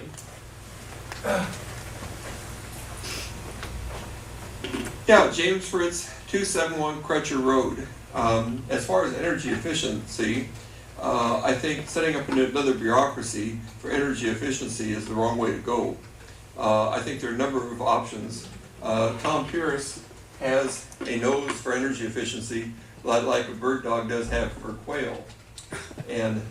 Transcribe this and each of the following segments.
Jim? Yeah, James Fritz, 271 Crutcher Road. As far as energy efficiency, I think setting up another bureaucracy for energy efficiency is the wrong way to go. I think there are a number of options. Tom Pierce has a nose for energy efficiency, like a bird dog does have for quail. And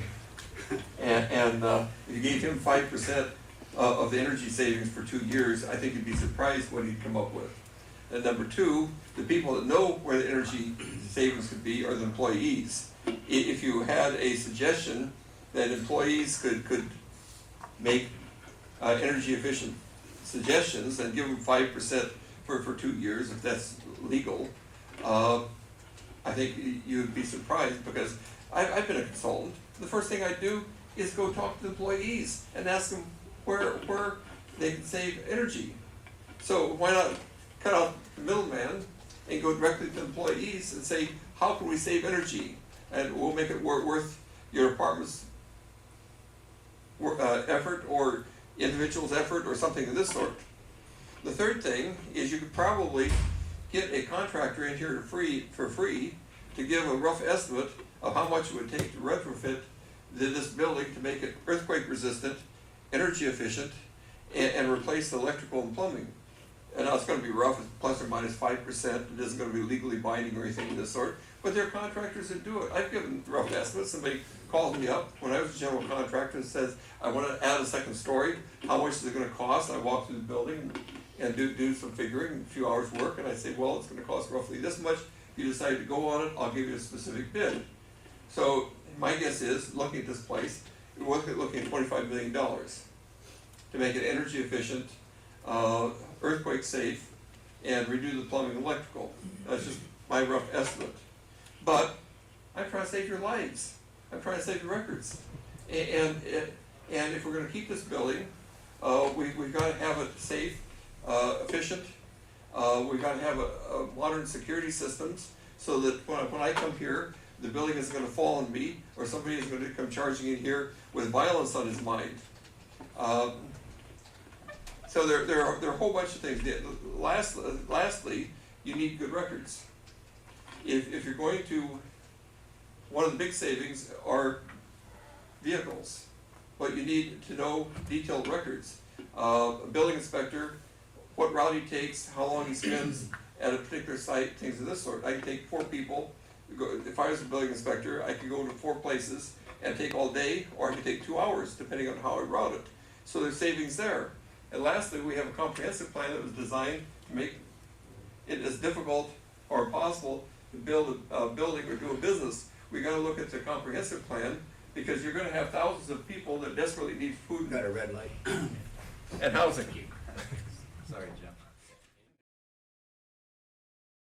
if you gave him 5% of the energy savings for 2 years, I think you'd be surprised what he'd come up with. And number two, the people that know where the energy savings could be are the employees. If you had a suggestion that employees could make energy efficient suggestions and give them 5% for 2 years, if that's legal, I think you'd be surprised, because I've been a consultant. The first thing I do is go talk to the employees and ask them where they can save energy. So why not cut out the middleman and go directly to the employees and say, how can we save energy? And we'll make it worth your department's effort or individual's effort or something of this sort. The third thing is you could probably get a contractor in here for free to give a rough estimate of how much it would take to retrofit this building to make it earthquake resistant, energy efficient, and replace the electrical and plumbing. And now it's going to be rough, it's plus or minus 5%. It isn't going to be legally binding or anything of this sort. But there are contractors that do it. I've given rough estimates. Somebody called me up when I was a general contractor and says, I want to add a second story. How much is it going to cost? I walk through the building and do some figuring, a few hours work, and I say, well, it's going to cost roughly this much. If you decide to go on it, I'll give you a specific bid. So my guess is, looking at this place, we're looking at $25 million to make it energy efficient, earthquake safe, and redo the plumbing and electrical. That's just my rough estimate. But I'm trying to save your lives. I'm trying to save your records. And if we're going to keep this building, we've got to have it safe, efficient. We've got to have a modern security systems so that when I come here, the building isn't going to fall on me, or somebody is going to come charging in here with violence on his mind. So there are a whole bunch of things. Lastly, you need good records. If you're going to, one of the big savings are vehicles, but you need to know detailed records. A building inspector, what route he takes, how long he spends at a particular site, things of this sort. I can take 4 people. If I was a building inspector, I could go to 4 places and take all day, or I could take 2 hours, depending on how I route it. So there's savings there. And lastly, we have a comprehensive plan that was designed to make it as difficult or impossible to build a building or do a business. We got to look at the comprehensive plan, because you're going to have thousands of people that desperately need food. Got a red light. And housing. Sorry, John.